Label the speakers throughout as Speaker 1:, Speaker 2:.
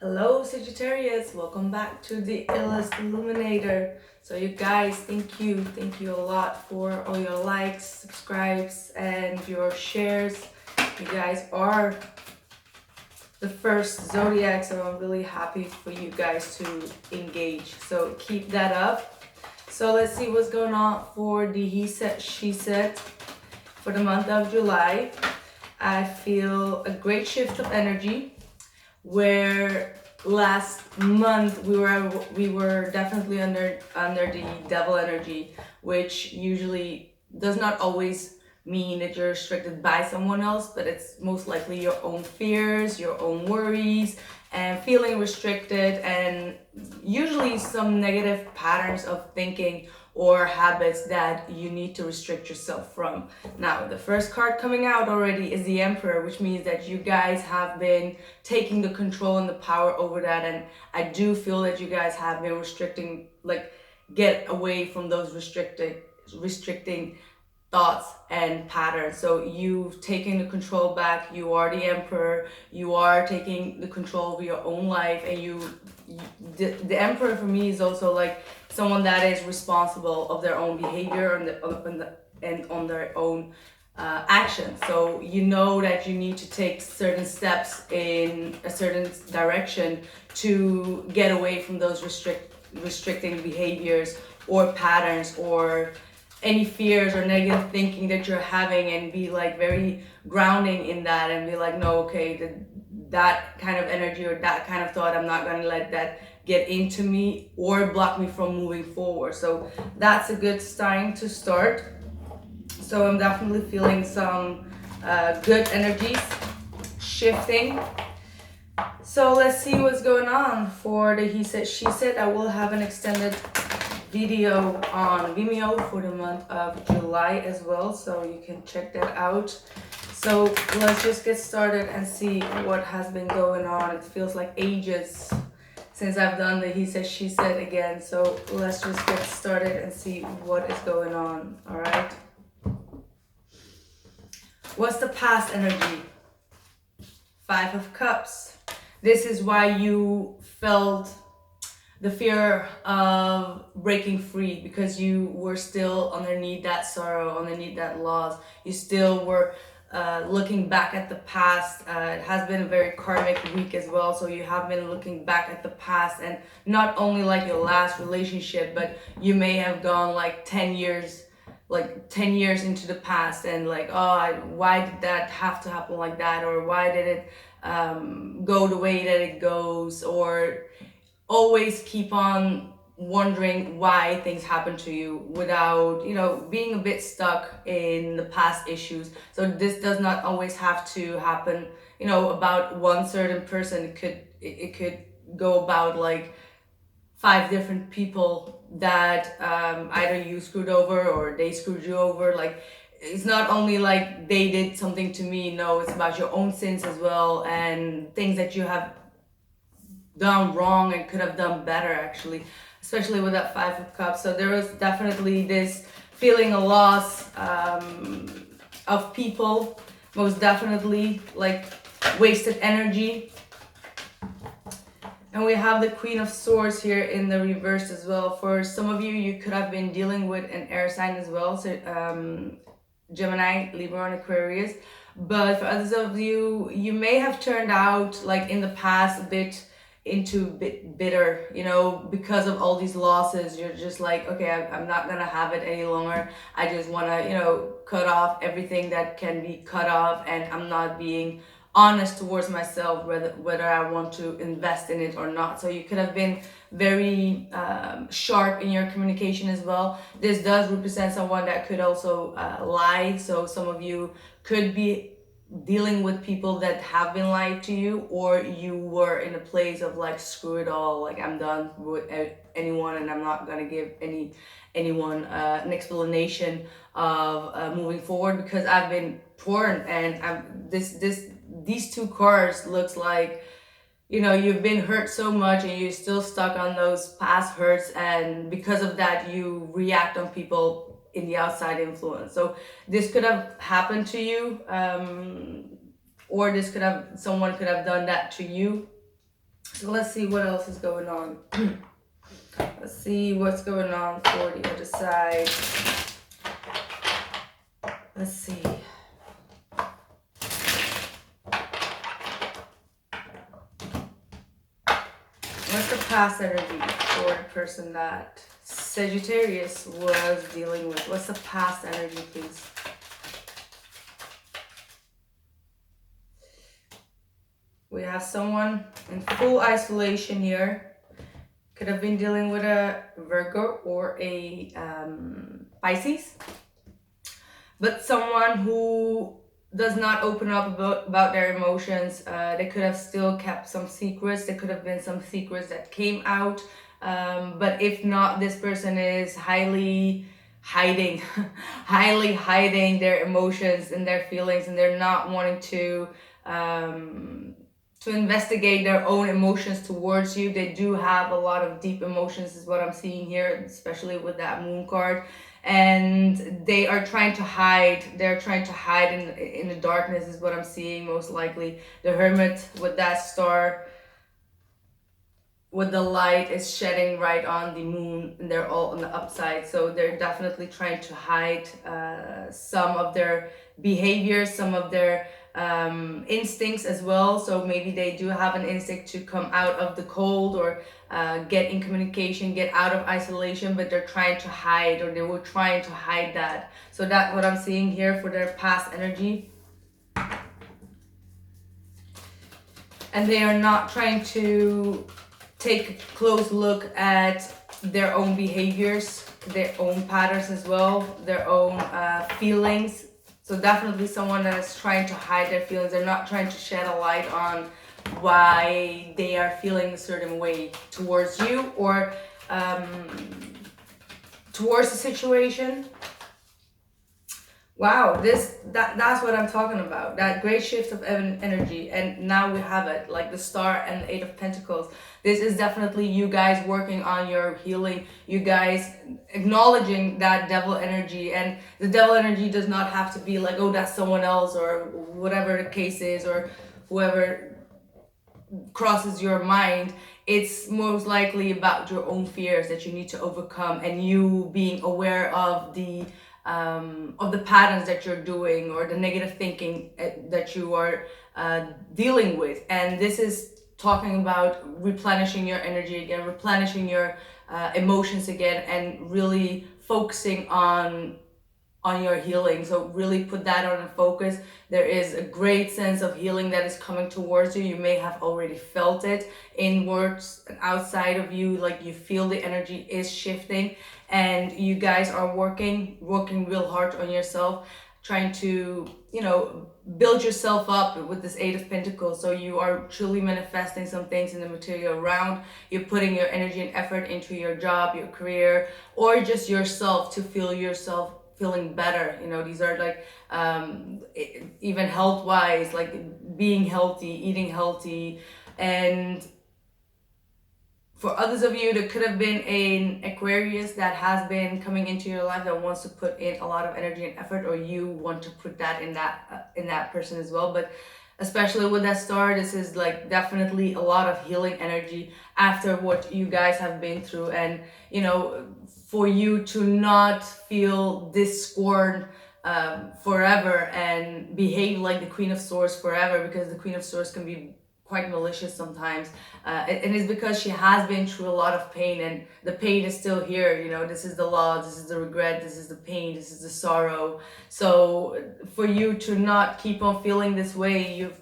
Speaker 1: Hello Sagittarius, welcome back to the illest illuminator. So you guys, thank you a lot for all your likes, subscribes, and your shares. You guys are the first zodiac, so I'm really happy for you guys to engage. So keep that up. So let's see what's going on for the he said, she said for the month of July. I feel a great shift of energy where last month we were definitely under the devil energy, which usually does not always mean that you're restricted by someone else, but it's most likely your own fears, your own worries, and feeling restricted, and usually some negative patterns of thinking or habits that you need to restrict yourself from. Now, the first card coming out already is the Emperor, which means that you guys have been taking the control and the power over that, and I do feel that you guys have been restricting, like, get away from those restricting thoughts and patterns. So you've taken the control back. You are the Emperor. You are taking the control of your own life, and the Emperor for me is also like someone that is responsible of their own behavior and on their own actions. So you know that you need to take certain steps in a certain direction to get away from those restricting behaviors or patterns or any fears or negative thinking that you're having, and be like very grounding in that and be like, no, okay, that kind of energy or that kind of thought, I'm not going to let that get into me or block me from moving forward. So that's a good sign to start. So I'm definitely feeling some good energies shifting. So let's see what's going on for the he said, she said. I will have an extended video on Vimeo for the month of July as well, so you can check that out. So let's just get started and see what has been going on. It feels like ages since I've done the he said, she said again. So let's just get started and see what is going on. All right. What's the past energy? 5 of Cups. This is why you felt the fear of breaking free, because you were still underneath that sorrow, underneath that loss. You still were looking back at the past. It has been a very karmic week as well, so you have been looking back at the past, and not only like your last relationship, but you may have gone like 10 years into the past, and like, oh, why did that have to happen like that, or why did it go the way that it goes, or always keep on wondering why things happen to you without, being a bit stuck in the past issues. So this does not always have to happen, about one certain person. It could go about like 5 different people that either you screwed over or they screwed you over. Like, it's not only like they did something to me. No, it's about your own sins as well, and things that you have done wrong and could have done better, actually, especially with that 5 of Cups. So there was definitely this feeling a loss of people, most definitely, like wasted energy. And we have the Queen of Swords here in the reverse as well. For some of you, you could have been dealing with an air sign as well, so Gemini, Libra, and Aquarius. But for others of you, you may have turned out, like in the past, a bit bitter, because of all these losses. You're just like, okay, I'm not gonna have it any longer. I just want to, cut off everything that can be cut off, and I'm not being honest towards myself whether I want to invest in it or not. So you could have been very sharp in your communication as well. This does represent someone that could also lie. So some of you could be dealing with people that have been lied to you, or you were in a place of like, screw it all, like I'm done with anyone, and I'm not gonna give anyone an explanation of moving forward, because I've been torn, and these 2 cards looks like, you've been hurt so much and you're still stuck on those past hurts, and because of that you react on people in the outside influence. So this could have happened to you, or someone could have done that to you. So let's see what else is going on. Let's see what's going on for the other side. Let's see. What's the past energy for the person that Sagittarius was dealing with? What's the past energy, please? We have someone in full isolation here. Could have been dealing with a Virgo or a Pisces. But someone who does not open up about their emotions. They could have still kept some secrets. There could have been some secrets that came out. But if not, this person is highly hiding, highly hiding their emotions and their feelings, and they're not wanting to investigate their own emotions towards you. They do have a lot of deep emotions, is what I'm seeing here, especially with that moon card. And they are trying to hide. They're trying to hide in the darkness, is what I'm seeing, most likely. The Hermit with that star, with the light is shedding right on the moon, and they're all on the upside. So they're definitely trying to hide some of their behaviors, some of their instincts as well. So maybe they do have an instinct to come out of the cold, or get in communication, get out of isolation, but they're trying to hide, or they were trying to hide that. So that's what I'm seeing here for their past energy. And they are not trying to take a close look at their own behaviors, their own patterns as well, their own feelings. So definitely someone that is trying to hide their feelings. They're not trying to shed a light on why they are feeling a certain way towards you, or towards the situation. Wow, that's what I'm talking about. That great shift of energy, and now we have it, like the Star and the Eight of Pentacles. This is definitely you guys working on your healing. You guys acknowledging that devil energy, and the devil energy does not have to be like, oh, that's someone else, or whatever the case is, or whoever crosses your mind. It's most likely about your own fears that you need to overcome, and you being aware of the patterns that you're doing, or the negative thinking that you are dealing with. And this is talking about replenishing your energy again, replenishing your emotions again, and really focusing on your healing. So really put that on a focus. There is a great sense of healing that is coming towards you. You may have already felt it inwards and outside of you, like you feel the energy is shifting, and you guys are working real hard on yourself, trying to, build yourself up with this Eight of Pentacles. So you are truly manifesting some things in the material realm. You're putting your energy and effort into your job, your career, or just yourself, to feel yourself feeling better. These are like even health wise, like being healthy, eating healthy. And for others of you, there could have been an Aquarius that has been coming into your life that wants to put in a lot of energy and effort, or you want to put that in that person as well. But especially with that star, this is like definitely a lot of healing energy after what you guys have been through. And for you to not feel this scorn forever and behave like the Queen of Swords forever, because the Queen of Swords can be quite malicious sometimes, and it's because she has been through a lot of pain, and the pain is still here. This is the loss, this is the regret, this is the pain, this is the sorrow. So for you to not keep on feeling this way, you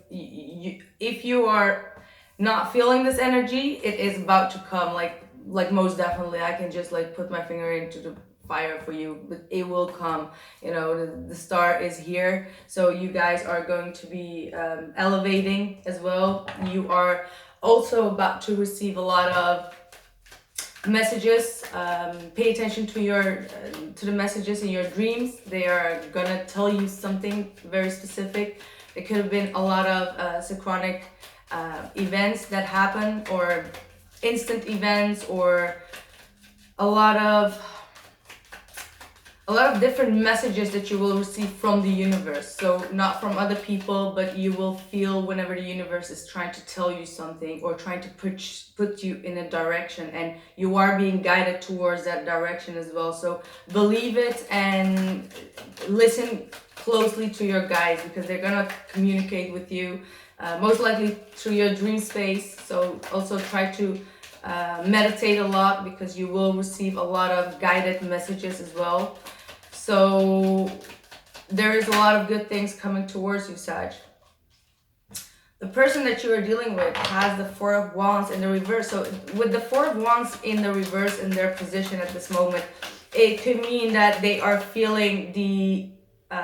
Speaker 1: if you are not feeling this energy, it is about to come. Like most definitely, I can just like put my finger into the fire for you, but it will come. The star is here, so you guys are going to be elevating as well. You are also about to receive a lot of messages. Pay attention to the messages in your dreams. They are gonna tell you something very specific. It could have been a lot of synchronic events that happen, or instant events, or a lot of a lot of different messages that you will receive from the universe. So not from other people, but you will feel whenever the universe is trying to tell you something or trying to put you in a direction, and you are being guided towards that direction as well. So believe it and listen closely to your guides, because they're gonna communicate with you, most likely through your dream space. So also try to meditate a lot, because you will receive a lot of guided messages as well. So there is a lot of good things coming towards you, Sag. The person that you are dealing with has the Four of Wands in the reverse. So with the Four of Wands in the reverse in their position at this moment, it could mean that they are feeling the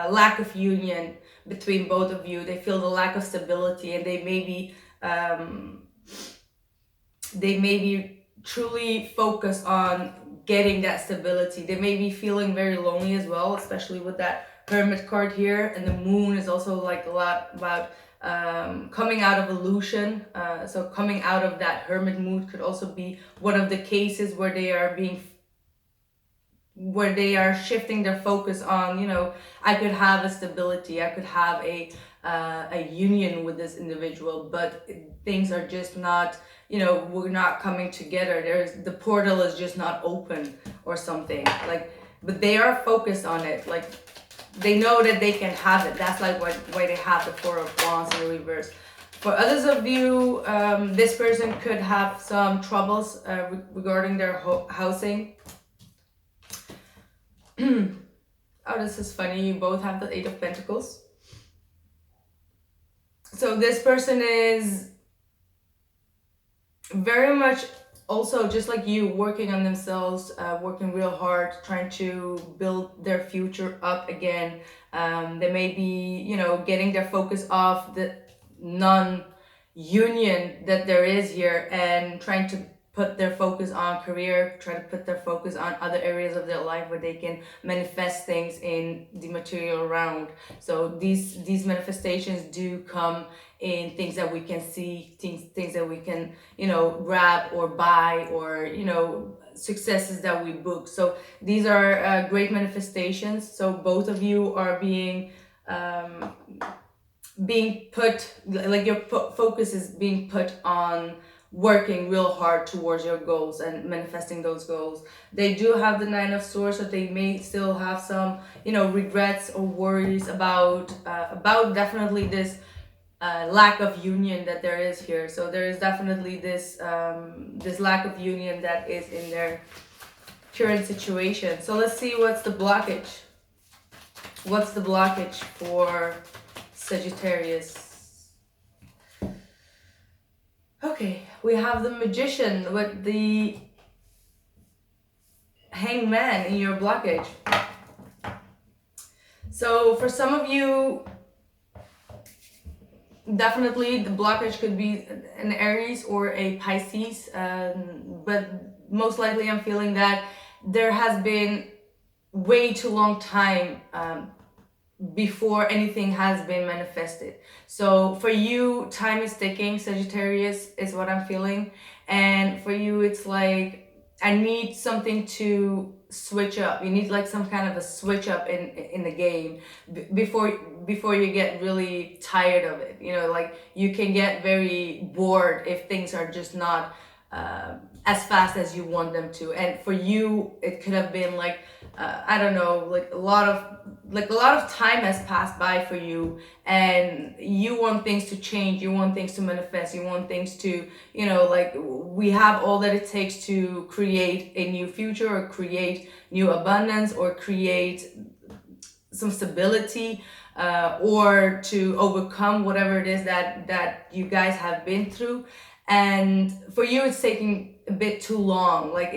Speaker 1: lack of union between both of you. They feel the lack of stability, and they may be truly focused on getting that stability. They may be feeling very lonely as well, especially with that Hermit card here, and the Moon is also like a lot about coming out of illusion. So coming out of that hermit mood could also be one of the cases where they are shifting their focus on, you know, I could have a stability, I could have a union with this individual, but things are just not, you know, we're not coming together. The portal is just not open or something, like, but they are focused on it. Like, they know that they can have it. That's like why they have the Four of Wands in the reverse. For others of you, this person could have some troubles regarding their housing. Oh, this is funny. You both have the Eight of Pentacles. So this person is very much also just like you, working on themselves, working real hard, trying to build their future up again. They may be, you know, getting their focus off the non-union that there is here, and trying to put their focus on career, try to put their focus on other areas of their life where they can manifest things in the material realm. So these manifestations do come in things that we can see, things that we can, you know, grab or buy, or, you know, successes that we book. So these are great manifestations. So both of you are being put, like, your focus is being put on working real hard towards your goals and manifesting those goals. They do have the Nine of Swords, so they may still have some, you know, regrets or worries about definitely this lack of union that there is here. So there is definitely this this lack of union that is in their current situation. So let's see what's the blockage. What's the blockage for Sagittarius? Okay, we have the Magician with the Hangman in your blockage. So for some of you, definitely the blockage could be an Aries or a Pisces, but most likely I'm feeling that there has been way too long time before anything has been manifested. So for you, time is ticking, Sagittarius, is what I'm feeling. And for you, it's like, I need something to switch up. You need like some kind of a switch up in the game before you get really tired of it. You know, like, you can get very bored if things are just not as fast as you want them to. And for you, it could have been like, I don't know, like a lot of time has passed by for you, and you want things to change, you want things to manifest, you want things to, you know, like, we have all that it takes to create a new future, or create new abundance, or create some stability, or to overcome whatever it is that you guys have been through. And for you, it's taking a bit too long. Like,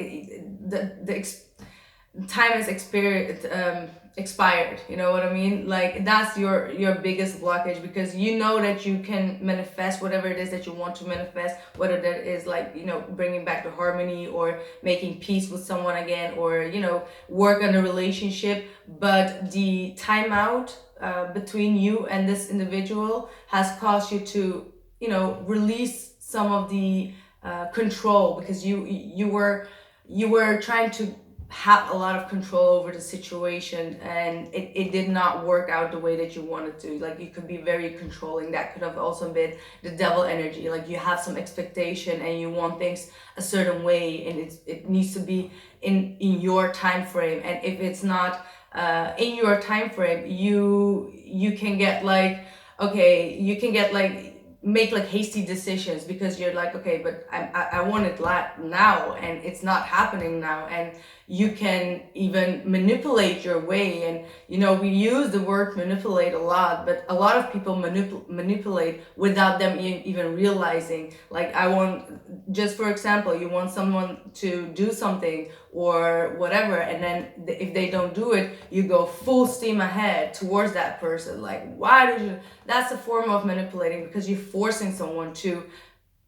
Speaker 1: time has expired, you know what I mean? Like, that's your biggest blockage, because you know that you can manifest whatever it is that you want to manifest, whether that is like, you know, bringing back the harmony, or making peace with someone again, or, you know, work on a relationship. But the timeout between you and this individual has caused you to, you know, release some of the control, because you were trying to have a lot of control over the situation, and it did not work out the way that you wanted to. Like you could be very controlling. That could have also been the devil energy. Like you have some expectation and you want things a certain way, and it needs to be in your time frame. And if it's not in your time frame, you can get like, okay, you can get like make like hasty decisions because you're like, okay, but I want it now, and it's not happening now. And you can even manipulate your way. And you know, we use the word manipulate a lot, but a lot of people manipulate without them even realizing. Like I want, just for example, you want someone to do something or whatever, and then if they don't do it, you go full steam ahead towards that person. Like, why did you? That's a form of manipulating, because you're forcing someone to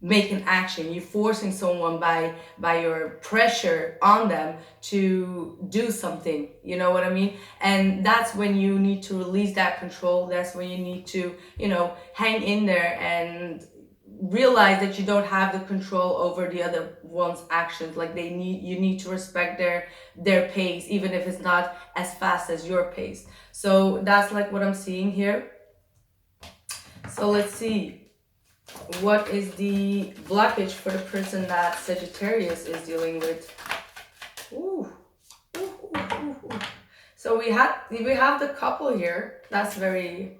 Speaker 1: make an action. You're forcing someone by your pressure on them to do something. You know what I mean? And that's when you need to release that control. That's when you need to, you know, hang in there and realize that you don't have the control over the other one's actions. Like you need to respect their pace, even if it's not as fast as your pace. So that's like what I'm seeing here. So let's see, what is the blockage for the person that Sagittarius is dealing with? Ooh. Ooh, ooh, ooh, ooh. So we have the couple here. That's very,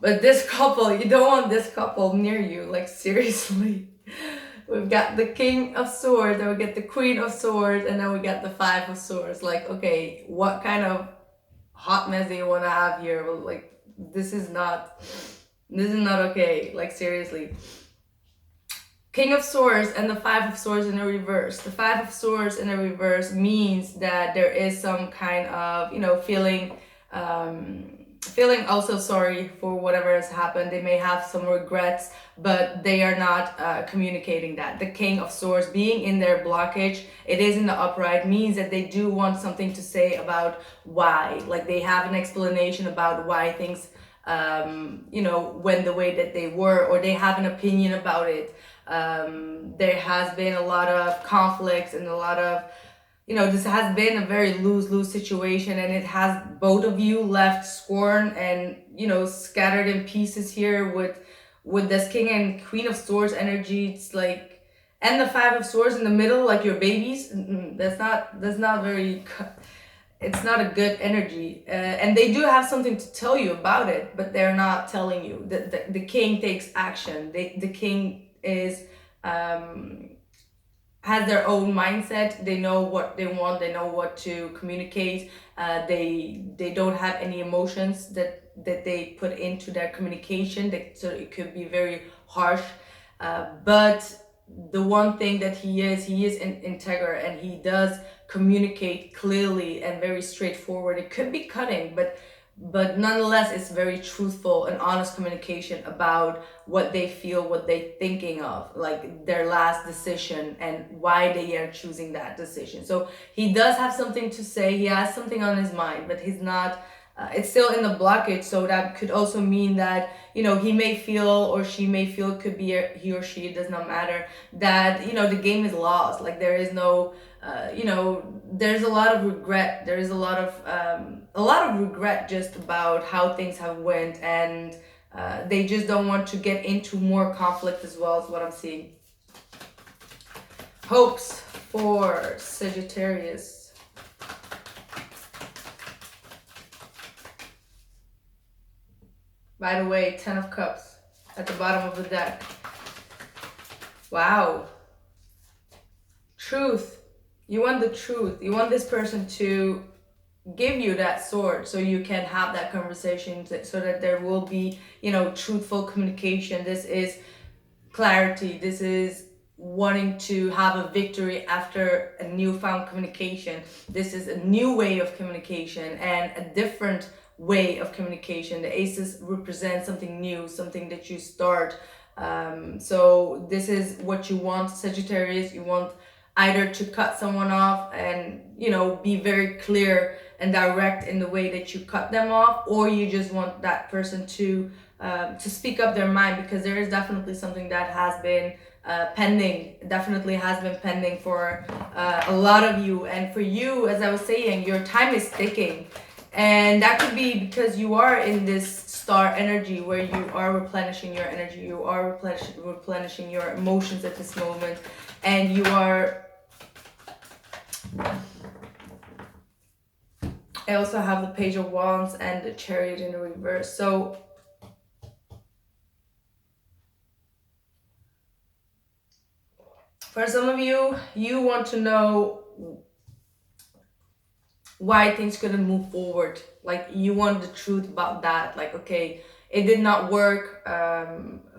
Speaker 1: but this couple, you don't want this couple near you, like seriously. We've got the King of Swords, then we get the Queen of Swords, and then we got the Five of Swords. Like, okay, what kind of hot mess do you want to have here? Like, this is not okay. Like, seriously. King of Swords and the Five of Swords in the reverse. The Five of Swords in the reverse means that there is some kind of, you know, feeling also sorry for whatever has happened. They may have some regrets, but they are not communicating that. The King of Swords being in their blockage, it is in the upright, means that they do want something to say about why. Like they have an explanation about why things, you know, went the way that they were, or they have an opinion about it. There has been a lot of conflicts and a lot of, you know, this has been a very lose-lose situation, and it has both of you left scorn and, you know, scattered in pieces here with this King and Queen of Swords energy. It's like, and the Five of Swords in the middle, like your babies. That's not very, it's not a good energy. And they do have something to tell you about it, but they're not telling you. The King takes action. The King is, has their own mindset. They know what they want. They know what to communicate. They don't have any emotions that they put into their communication. So it could be very harsh. But the one thing that he is integer, and he does communicate clearly and very straightforward. It could be cutting, but nonetheless, it's very truthful and honest communication about what they feel, what they're thinking of, like their last decision and why they are choosing that decision. So he does have something to say. He has something on his mind, but he's not, it's still in the blockage. So that could also mean that, you know, he may feel, or she may feel, it could be he or she, it does not matter, that, you know, the game is lost. Like there is no, you know, there's a lot of regret. There is a lot of regret just about how things have went, and they just don't want to get into more conflict as well, is what I'm seeing. Hopes for Sagittarius. By the way, 10 of Cups at the bottom of the deck. Wow. Truth. You want the truth. You want this person to give you that sword so you can have that conversation, so that there will be, you know, truthful communication. This is clarity. This is wanting to have a victory after a newfound communication. This is a new way of communication and a different way of communication. The aces represent something new, something that you start. So this is what you want, Sagittarius. You want either to cut someone off and, you know, be very clear and direct in the way that you cut them off, or you just want that person to speak up their mind, because there is definitely something that has been pending, definitely has been pending for a lot of you. And for you, as I was saying, your time is ticking, and that could be because you are in this star energy where you are replenishing your energy, you are replenishing your emotions at this moment, and you are. I also have the Page of Wands and the Chariot in the reverse. So for some of you, you want to know why things couldn't move forward. Like, you want the truth about that. Like, okay, it did not work,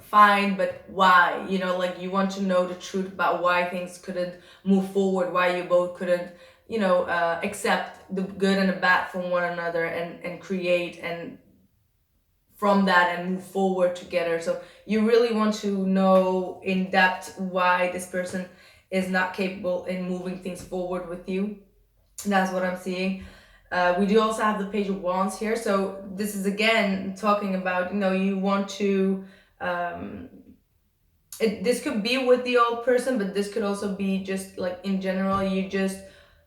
Speaker 1: fine, but why? You know, like, you want to know the truth about why things couldn't move forward, why you both couldn't, you know, accept the good and the bad from one another, and create and from that and move forward together. So you really want to know in depth why this person is not capable in moving things forward with you. That's what I'm seeing. We do also have the Page of Wands here. So this is again talking about, you know, you want to, this could be with the old person, but this could also be just like in general, you just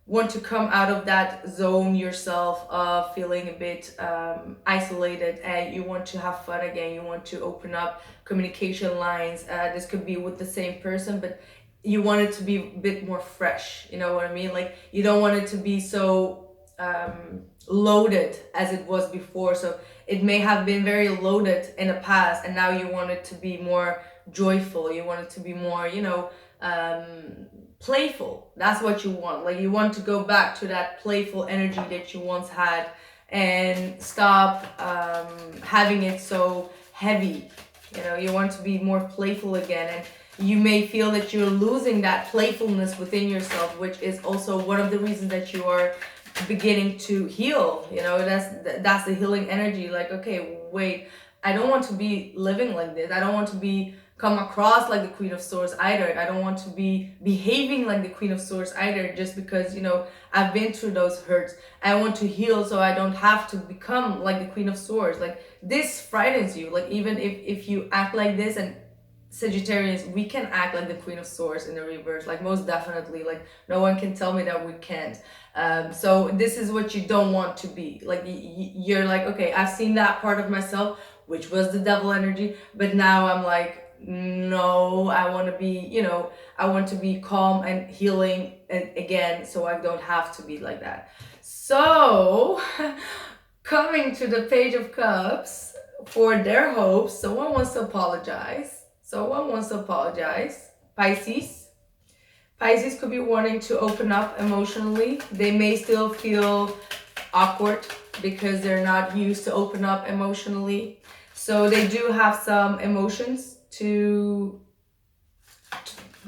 Speaker 1: want to come out of that zone yourself of feeling a bit isolated, and you want to have fun again. You want to open up communication lines. This could be with the same person, but you want it to be a bit more fresh. You know what I mean? Like, you don't want it to be so loaded as it was before. So it may have been very loaded in the past, and now you want it to be more joyful. You want it to be more, you know, playful. That's what you want. Like, you want to go back to that playful energy that you once had, and stop having it so heavy. You know, you want to be more playful again, and you may feel that you're losing that playfulness within yourself, which is also one of the reasons that you are beginning to heal. You know, that's the healing energy. Like, okay, wait, I don't want to be living like this. I don't want to be come across like the Queen of Swords either. I don't want to be behaving like the Queen of Swords either, just because, you know, I've been through those hurts. I want to heal so I don't have to become like the Queen of Swords. Like, this frightens you. Like, even if you act like this, and Sagittarius, we can act like the Queen of Swords in the reverse, like, most definitely. Like, no one can tell me that we can't. So this is what you don't want to be. Like, you're like, okay, I've seen that part of myself, which was the devil energy, but now I'm like, no, I want to be, you know, I want to be calm and healing again, so I don't have to be like that. So coming to the Page of Cups for their hopes, someone wants to apologize. Pisces could be wanting to open up emotionally. They may still feel awkward because they're not used to open up emotionally. So they do have some emotions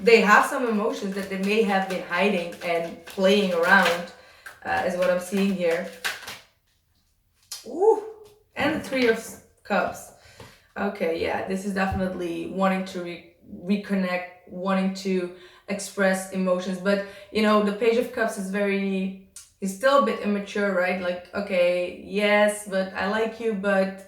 Speaker 1: they have some emotions that they may have been hiding and playing around, is what I'm seeing here. Ooh, and the Three of Cups. Okay, yeah, this is definitely wanting to reconnect, wanting to express emotions. But, you know, the Page of Cups is he's still a bit immature, right? Like, okay, yes, but I like you, but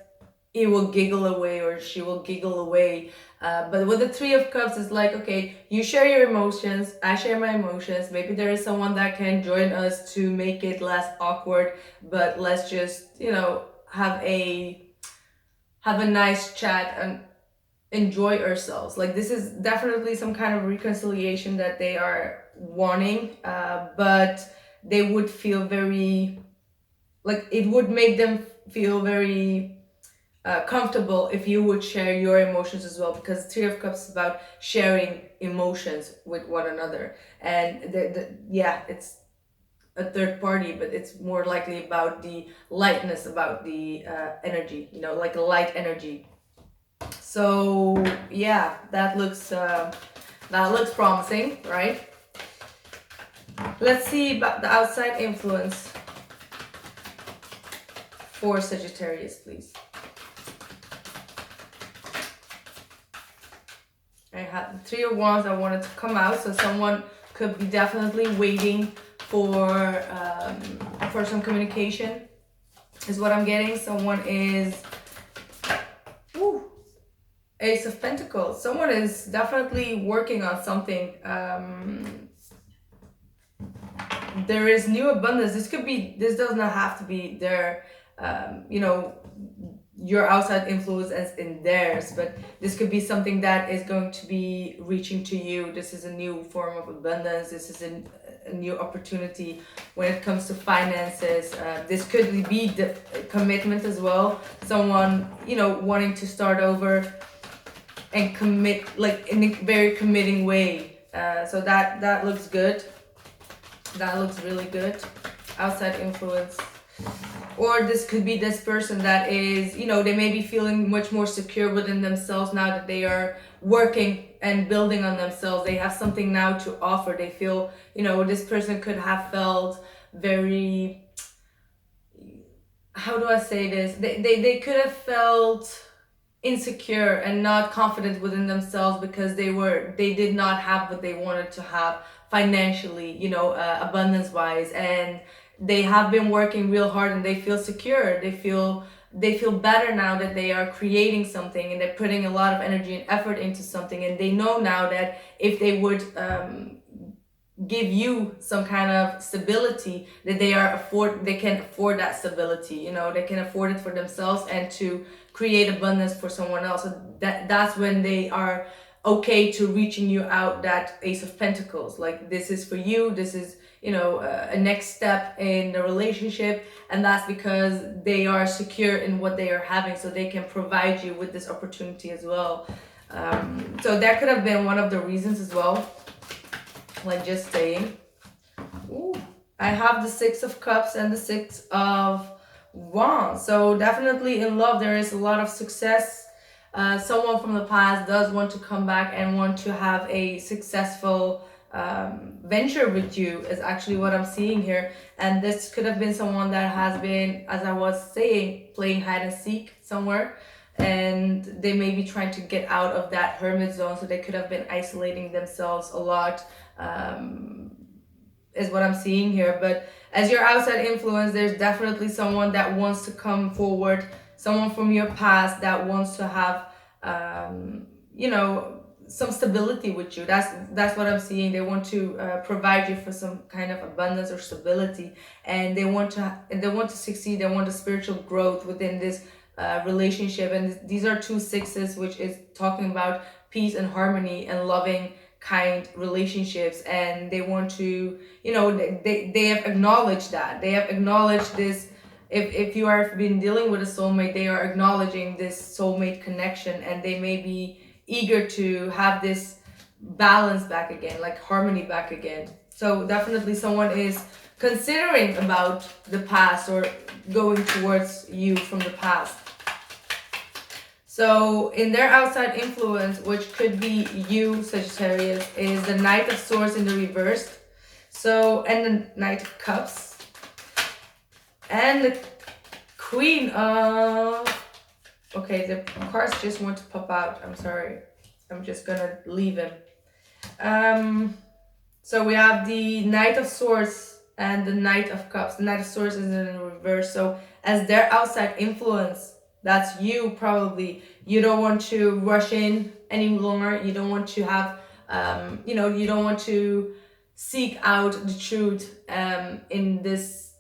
Speaker 1: he will giggle away, or she will giggle away. But with the Three of Cups, it's like, okay, you share your emotions, I share my emotions. Maybe there is someone that can join us to make it less awkward, but let's just, you know, have a nice chat and enjoy ourselves. Like, this is definitely some kind of reconciliation that they are wanting, but they would feel very, like, it would make them feel very comfortable if you would share your emotions as well, because Three of Cups is about sharing emotions with one another. And yeah, it's a third party, but it's more likely about the lightness, about the energy, you know, like a light energy. So yeah, that looks promising, right? Let's see about the outside influence for Sagittarius, please. I had the Three of Wands that wanted to come out, so someone could be definitely waiting for some communication, is what I'm getting. Someone is Ace of Pentacles. Someone is definitely working on something. There is new abundance. This does not have to be their, your outside influence as in theirs, but this could be something that is going to be reaching to you. This is a new form of abundance. This is a new opportunity when it comes to finances. This could be the commitment as well. Someone, wanting to start over and commit, like in a very committing way. So that looks good. That looks really good. Outside influence. Or this could be this person that is, they may be feeling much more secure within themselves now that they are working and building on themselves. They have something now to offer. They feel, this person could have felt very, how do I say this? They could have felt insecure and not confident within themselves because they did not have what they wanted to have financially, abundance wise, and they have been working real hard and they feel secure. They feel better now that they are creating something and they're putting a lot of energy and effort into something, and they know now that if they would give you some kind of stability, that they can afford that stability. They can afford it for themselves and to create abundance for someone else. So that's when they are okay to reaching you out that Ace of Pentacles. Like, this is for you. This is, a next step in the relationship, and that's because they are secure in what they are having, so they can provide you with this opportunity as well. So that could have been one of the reasons as well. Like, just saying. Ooh, I have the Six of Cups and the Six of Wands. So definitely in love, there is a lot of success. Someone from the past does want to come back and want to have a successful venture with you, is actually what I'm seeing here. And this could have been someone that has been, as I was saying, playing hide and seek somewhere, and they may be trying to get out of that hermit zone. So they could have been isolating themselves a lot, is what I'm seeing here. But as your outside influence, there's definitely someone that wants to come forward, someone from your past that wants to have some stability with you. That's what I'm seeing. They want to provide you for some kind of abundance or stability, and they want to succeed. They want a spiritual growth within this relationship. And these are two sixes, which is talking about peace and harmony and loving, kind relationships. And they want to, they have acknowledged that. They have acknowledged this. If you are been dealing with a soulmate, they are acknowledging this soulmate connection, and they may be eager to have this balance back again, like harmony back again. So definitely someone is considering about the past or going towards you from the past. So in their outside influence, which could be you, Sagittarius, is the Knight of Swords in the reverse. So, and the Knight of Cups. And the Queen of... Okay, the cards just want to pop out. I'm sorry. I'm just gonna leave them. So we have the Knight of Swords and the Knight of Cups. The Knight of Swords is in the reverse. So as their outside influence, that's you probably. You don't want to rush in any longer. You don't want to have, you don't want to seek out the truth in this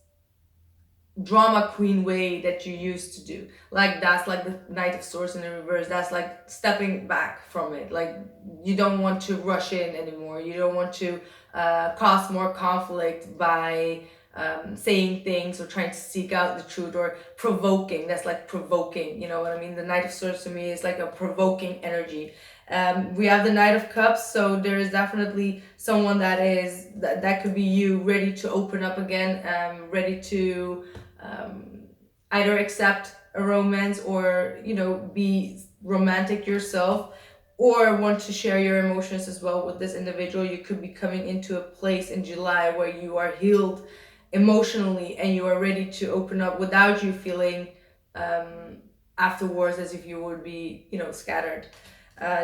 Speaker 1: drama queen way that you used to do. Like, that's like the Knight of Swords in the reverse. That's like stepping back from it. Like, you don't want to rush in anymore. You don't want to cause more conflict by saying things or trying to seek out the truth or provoking. That's like provoking, you know what I mean? The Knight of Swords to me is like a provoking energy. We have the Knight of Cups, so there is definitely someone that could be you, ready to open up again, ready to either accept a romance or, be romantic yourself, or want to share your emotions as well with this individual. You could be coming into a place in July where you are healed emotionally and you are ready to open up without you feeling afterwards as if you would be, scattered.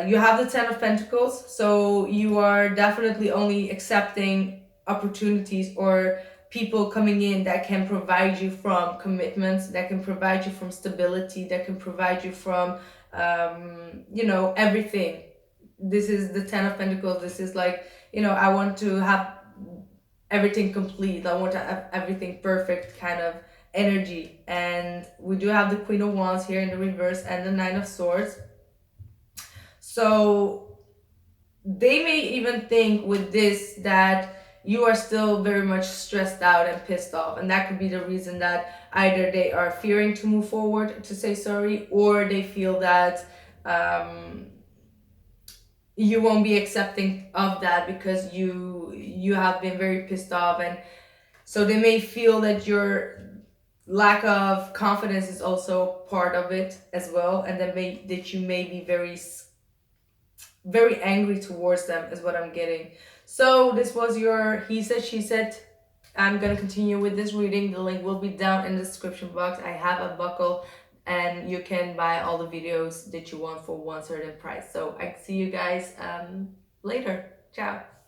Speaker 1: You have the Ten of Pentacles, so you are definitely only accepting opportunities or people coming in that can provide you from commitments, that can provide you from stability, that can provide you from you know, everything. This is the Ten of Pentacles. This is like, you know, I want to have everything complete. I want to have everything perfect kind of energy. And we do have the Queen of Wands here in the reverse and the Nine of Swords. So they may even think with this that you are still very much stressed out and pissed off, and that could be the reason that either they are fearing to move forward to say sorry, or they feel that you won't be accepting of that because you have been very pissed off, and so they may feel that your lack of confidence is also part of it as well, and that you may be very angry towards them is what I'm getting. So this was your he said, she said. I'm gonna continue with this reading. The link will be down in the description box. I have a buckle and you can buy all the videos that you want for one certain price. So I see you guys later. Ciao.